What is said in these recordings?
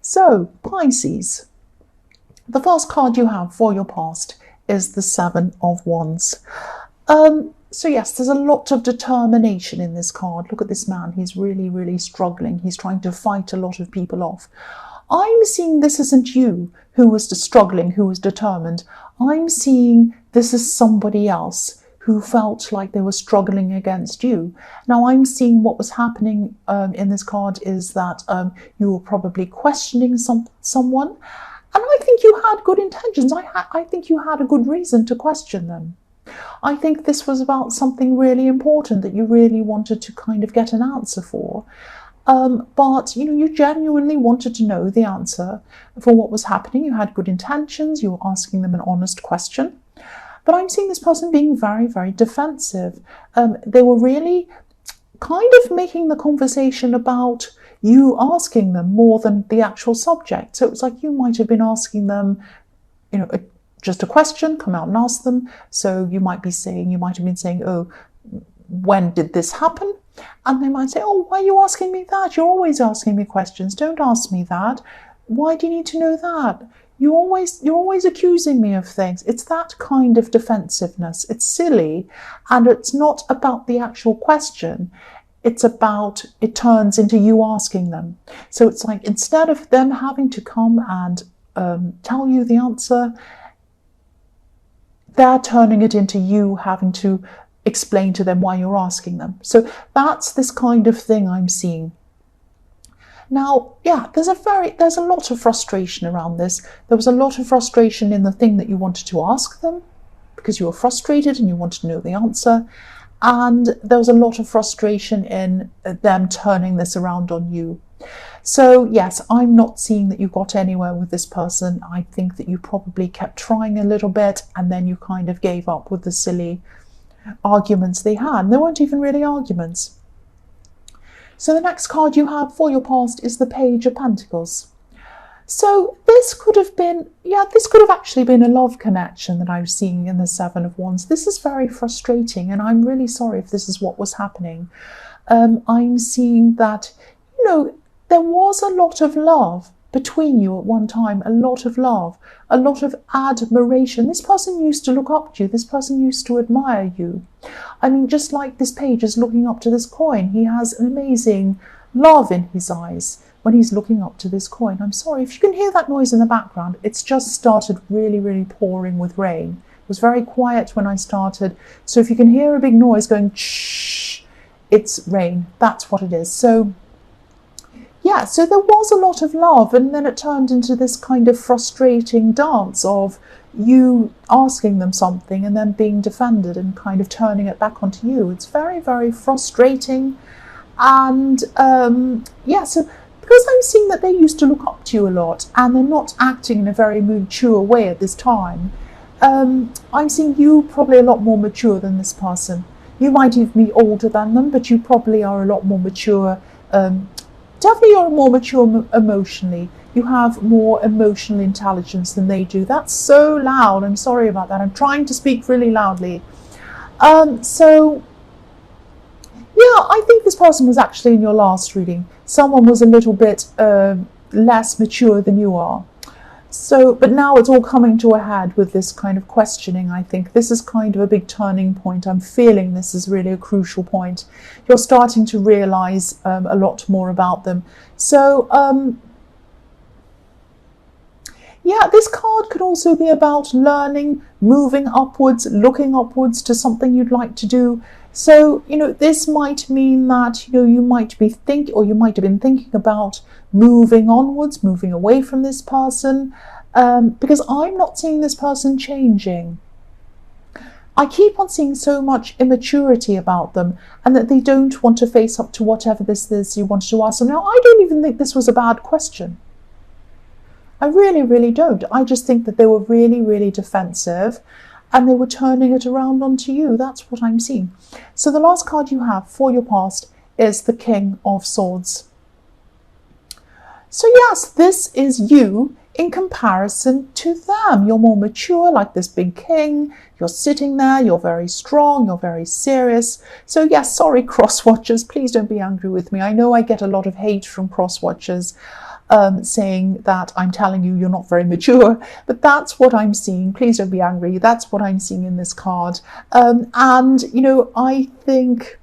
So, Pisces, the first card you have for your past is the Seven of Wands. So yes, there's a lot of determination in this card. Look at this man. He's really, really struggling. He's trying to fight a lot of people off. I'm seeing this isn't you who was struggling, who was determined. I'm seeing this is somebody else who felt like they were struggling against you. Now, I'm seeing what was happening in this card is that you were probably questioning someone. And I think you had good intentions. I think you had a good reason to question them. I think this was about something really important that you really wanted to kind of get an answer for. But you genuinely wanted to know the answer for what was happening. You had good intentions. You were asking them an honest question. But I'm seeing this person being very, very defensive. They were really kind of making the conversation about you asking them more than the actual subject. So it's like you might have been asking them, just a question, come out and ask them. So you might have been saying, oh, when did this happen? And they might say, oh, why are you asking me that? You're always asking me questions. Don't ask me that. Why do you need to know that? You're always accusing me of things. It's that kind of defensiveness. It's silly, and it's not about the actual question. It turns into you asking them. So it's like instead of them having to come and tell you the answer, they're turning it into you having to explain to them why you're asking them. So that's this kind of thing I'm seeing. Now, yeah, there's a lot of frustration around this. There was a lot of frustration in the thing that you wanted to ask them because you were frustrated and you wanted to know the answer. And there was a lot of frustration in them turning this around on you. So yes, I'm not seeing that you got anywhere with this person. I think that you probably kept trying a little bit and then you kind of gave up with the silly arguments they had. They weren't even really arguments. So the next card you have for your past is the Page of Pentacles. So this could have actually been a love connection that I was seeing in the Seven of Wands. This is very frustrating, and I'm really sorry if this is what was happening. I'm seeing that, there was a lot of love between you at one time, a lot of love, a lot of admiration. This person used to look up to you. This person used to admire you. I mean, just like this page is looking up to this coin, he has an amazing love in his eyes when he's looking up to this coin. I'm sorry if you can hear that noise in the background. It's just started really, really pouring with rain. It was very quiet when I started. So if you can hear a big noise going shh, it's rain. That's what it is. So yeah, so there was a lot of love, and then it turned into this kind of frustrating dance of you asking them something and then being defended and kind of turning it back onto you. It's very, very frustrating. And so because I'm seeing that they used to look up to you a lot and they're not acting in a very mature way at this time, I'm seeing you probably a lot more mature than this person. You might even be older than them, but you probably are a lot more mature. Definitely you're more mature emotionally. You have more emotional intelligence than they do. That's so loud. I'm sorry about that. I'm trying to speak really loudly. So, yeah, I think this person was actually in your last reading. Someone was a little bit less mature than you are. So, but now it's all coming to a head with this kind of questioning. I think this is kind of a big turning point. I'm feeling this is really a crucial point. You're starting to realize a lot more about them. So, yeah, this card could also be about learning, moving upwards, looking upwards to something you'd like to do. So, this might mean that, you might be thinking, or you might have been thinking about moving onwards, moving away from this person, because I'm not seeing this person changing. I keep on seeing so much immaturity about them, and that they don't want to face up to whatever this is you wanted to ask them. Now, I don't even think this was a bad question. I really, really don't. I just think that they were really, really defensive, and they were turning it around onto you. That's what I'm seeing. So the last card you have for your past is the King of Swords. So yes, this is you in comparison to them. You're more mature, like this big king. You're sitting there, you're very strong, you're very serious. So yes, sorry, cross-watchers, please don't be angry with me. I know I get a lot of hate from cross-watchers. saying that I'm telling you you're not very mature, but that's what I'm seeing. Please don't be angry. That's what I'm seeing in this card. And, you know, I think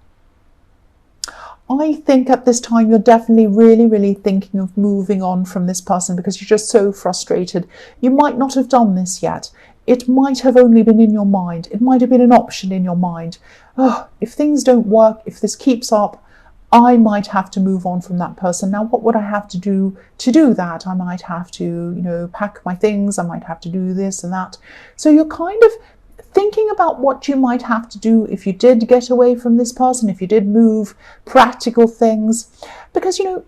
at this time you're definitely really thinking of moving on from this person because you're just so frustrated. You might not have done this yet. It might have only been in your mind. It might have been an option in your mind. Oh, if things don't work, if this keeps up, I might have to move on from that person. Now, what would I have to do that? I might have to, you know, pack my things. I might have to do this and that. So you're kind of thinking about what you might have to do if you did get away from this person, if you did move, practical things. Because, you know,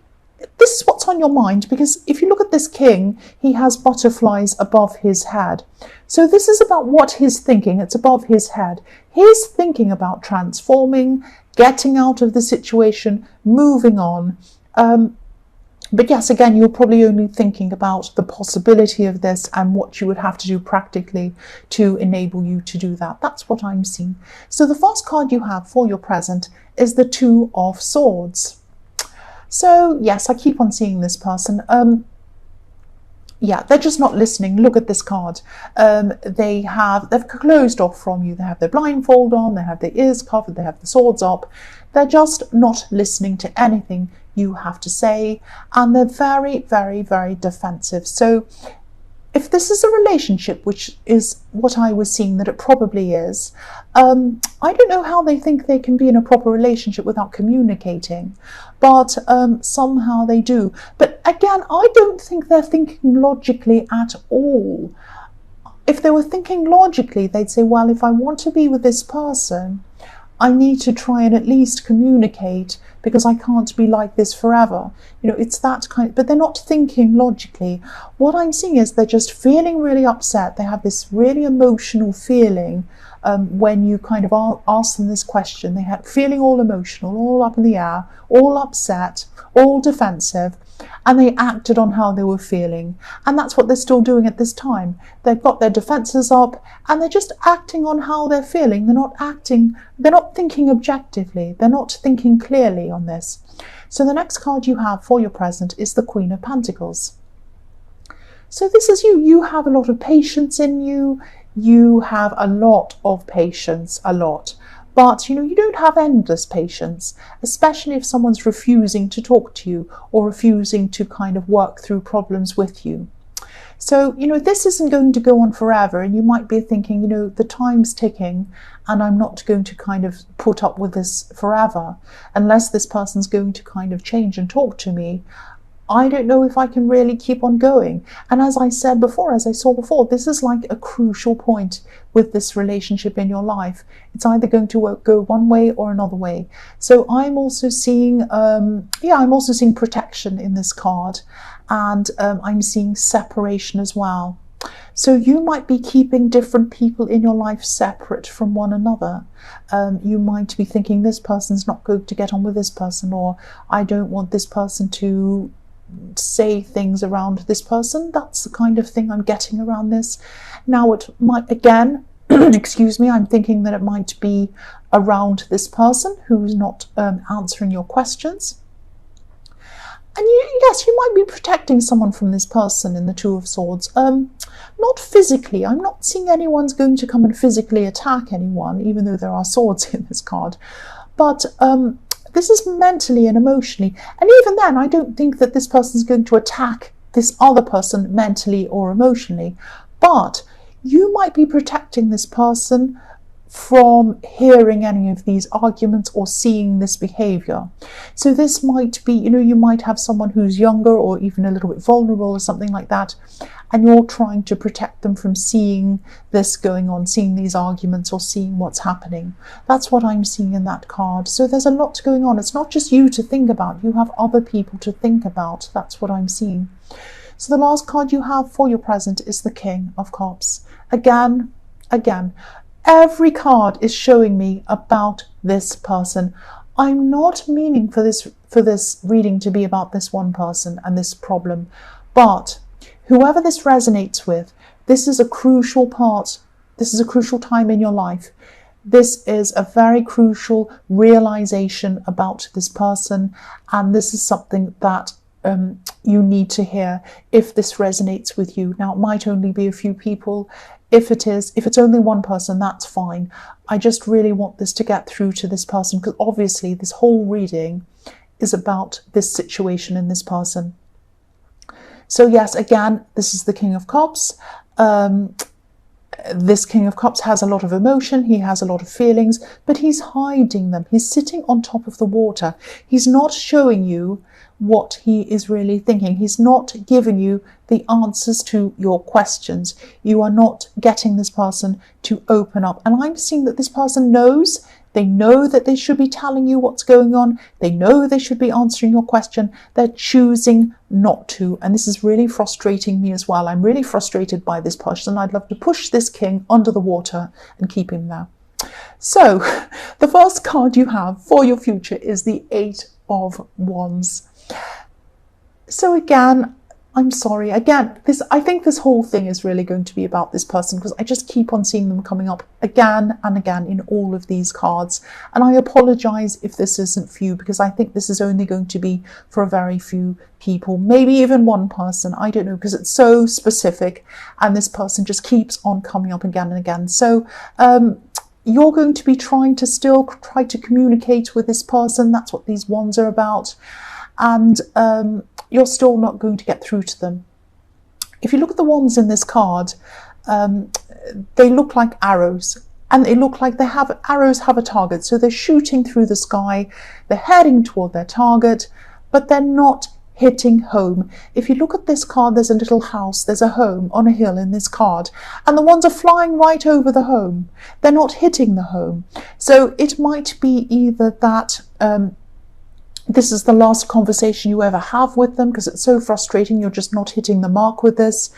this is what's on your mind, because if you look at this king, he has butterflies above his head. So this is about what he's thinking. It's above his head. He's thinking about transforming, getting out of the situation, moving on. But yes, again, you're probably only thinking about the possibility of this and what you would have to do practically to enable you to do that. That's what I'm seeing. So the first card you have for your present is the Two of Swords. So yes, I keep on seeing this person. Yeah, they're just not listening. Look at this card. They've closed off from you. They have their blindfold on, they have their ears covered, they have the swords up. They're just not listening to anything you have to say, and they're very defensive. So if this is a relationship, which is what I was seeing that it probably is, I don't know how they think they can be in a proper relationship without communicating, but somehow they do. But again, I don't think they're thinking logically at all. If they were thinking logically, they'd say, well, if I want to be with this person, I need to try and at least communicate, because I can't be like this forever. You know, it's that kind, but they're not thinking logically. What I'm seeing is they're just feeling really upset. They have this really emotional feeling when you kind of ask them this question. They have feeling all emotional, all up in the air, all upset, all defensive, and they acted on how they were feeling. And that's what they're still doing at this time. They've got their defenses up and they're just acting on how they're feeling. They're not thinking objectively. They're not thinking clearly on this. So the next card you have for your present is the Queen of Pentacles. So this is you. You have a lot of patience in you. You have a lot of patience, a lot. But, you know, you don't have endless patience, especially if someone's refusing to talk to you or refusing to kind of work through problems with you. So, you know, this isn't going to go on forever, and you might be thinking, you know, the time's ticking and I'm not going to kind of put up with this forever unless this person's going to kind of change and talk to me. I don't know if I can really keep on going. And as I said before, as I saw before, this is like a crucial point with this relationship in your life. It's either going to go one way or another way. So I'm also seeing, I'm also seeing protection in this card, and I'm seeing separation as well. So you might be keeping different people in your life separate from one another. You might be thinking this person's not going to get on with this person, or I don't want this person to say things around this person. That's the kind of thing I'm getting around this. Now it might, again, excuse me, I'm thinking that it might be around this person who's not answering your questions. And yes, you might be protecting someone from this person in the Two of Swords. Not physically. I'm not seeing anyone's going to come and physically attack anyone, even though there are swords in this card. But this is mentally and emotionally. And even then, I don't think that this person's going to attack this other person mentally or emotionally. But you might be protecting this person from hearing any of these arguments or seeing this behavior. So this might be, you know, you might have someone who's younger or even a little bit vulnerable or something like that, and you're trying to protect them from seeing this going on, seeing these arguments or seeing what's happening. That's what I'm seeing in that card. So there's a lot going on. It's not just you to think about. You have other people to think about. That's what I'm seeing. So the last card you have for your present is the King of Cups. Again, every card is showing me about this person. I'm not meaning for this reading to be about this one person and this problem, but whoever this resonates with, this is a crucial part. This is a crucial time in your life. This is a very crucial realization about this person, and this is something that you need to hear if this resonates with you. Now, it might only be a few people. If it's only one person, that's fine. I just really want this to get through to this person, because obviously this whole reading is about this situation in this person. So yes, again, this is the King of Cups. This King of Cups has a lot of emotion, he has a lot of feelings, but he's hiding them. He's sitting on top of the water. He's not showing you what he is really thinking. He's not giving you the answers to your questions. You are not getting this person to open up. And I'm seeing that this person knows. They know that they should be telling you what's going on. They know they should be answering your question. They're choosing not to. And this is really frustrating me as well. I'm really frustrated by this person. I'd love to push this king under the water and keep him there. So the first card you have for your future is the Eight of Wands. So again, I'm sorry. Again, I think this whole thing is really going to be about this person, because I just keep on seeing them coming up again and again in all of these cards. And I apologize if this isn't for you, because I think this is only going to be for a very few people, maybe even one person. I don't know, because it's so specific and this person just keeps on coming up again and again. So you're going to be trying to communicate with this person. That's what these wands are about. And you're still not going to get through to them. If you look at the wands in this card, they look like arrows, and they look like arrows have a target. So they're shooting through the sky, they're heading toward their target, but they're not hitting home. If you look at this card, there's a little house, there's a home on a hill in this card, and the wands are flying right over the home. They're not hitting the home. So it might be either that this is the last conversation you ever have with them, because it's so frustrating. You're just not hitting the mark with this.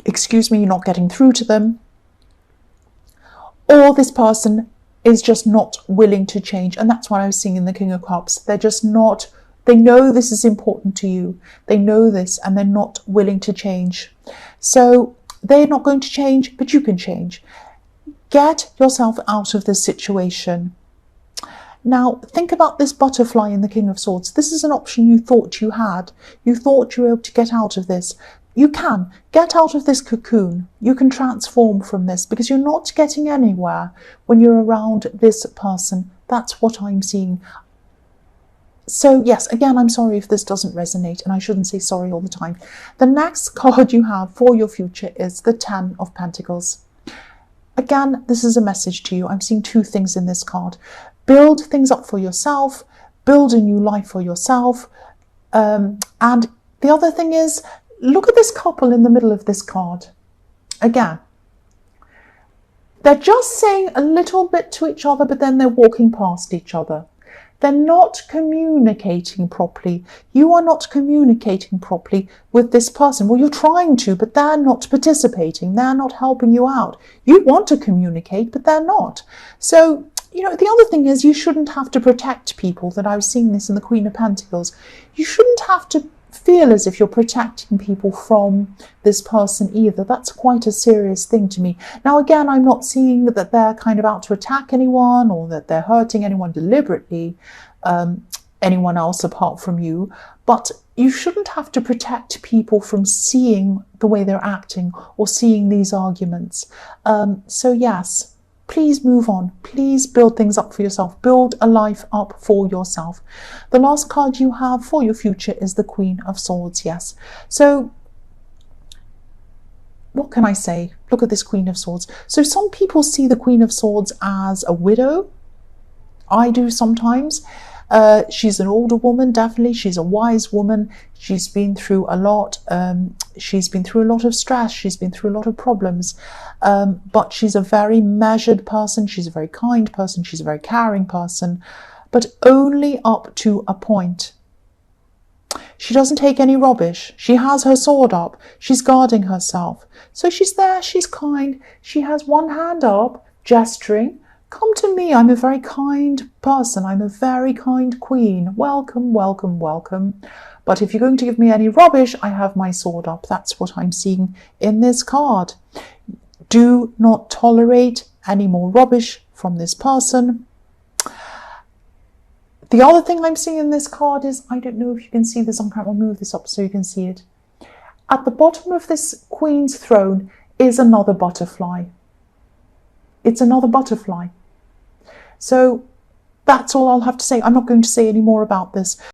Excuse me, you're not getting through to them. Or this person is just not willing to change. And that's what I was seeing in the King of Cups. They're just not, they know this is important to you. They know this, and they're not willing to change. So they're not going to change, but you can change. Get yourself out of this situation. Now, think about this butterfly in the King of Swords. This is an option you thought you had. You thought you were able to get out of this. You can get out of this cocoon. You can transform from this, because you're not getting anywhere when you're around this person. That's what I'm seeing. So yes, again, I'm sorry if this doesn't resonate, and I shouldn't say sorry all the time. The next card you have for your future is the Ten of Pentacles. Again, this is a message to you. I'm seeing two things in this card. Build things up for yourself, build a new life for yourself. And the other thing is, look at this couple in the middle of this card. Again, they're just saying a little bit to each other, but then they're walking past each other. They're not communicating properly. You are not communicating properly with this person. Well, you're trying to, but they're not participating. They're not helping you out. You want to communicate, but they're not. So, you know, the other thing is, you shouldn't have to protect people. That I was seeing this in the Queen of Pentacles. You shouldn't have to feel as if you're protecting people from this person either. That's quite a serious thing to me. Now, again, I'm not seeing that they're kind of out to attack anyone, or that they're hurting anyone deliberately, anyone else apart from you. But you shouldn't have to protect people from seeing the way they're acting or seeing these arguments. So yes, please move on. Please build things up for yourself. Build a life up for yourself. The last card you have for your future is the Queen of Swords. Yes. So what can I say? Look at this Queen of Swords. So some people see the Queen of Swords as a widow. I do sometimes. She's an older woman, definitely. She's a wise woman. She's been through a lot. She's been through a lot of stress. She's been through a lot of problems. But she's a very measured person. She's a very kind person. She's a very caring person, but only up to a point. She doesn't take any rubbish. She has her sword up. She's guarding herself. So she's there. She's kind. She has one hand up, gesturing. Come to me, I'm a very kind person, I'm a very kind queen. Welcome, welcome, welcome. But if you're going to give me any rubbish, I have my sword up. That's what I'm seeing in this card. Do not tolerate any more rubbish from this person. The other thing I'm seeing in this card is, I don't know if you can see this, I can't move this up so you can see it. At the bottom of this Queen's throne is another butterfly. It's another butterfly. So that's all I'll have to say. I'm not going to say any more about this.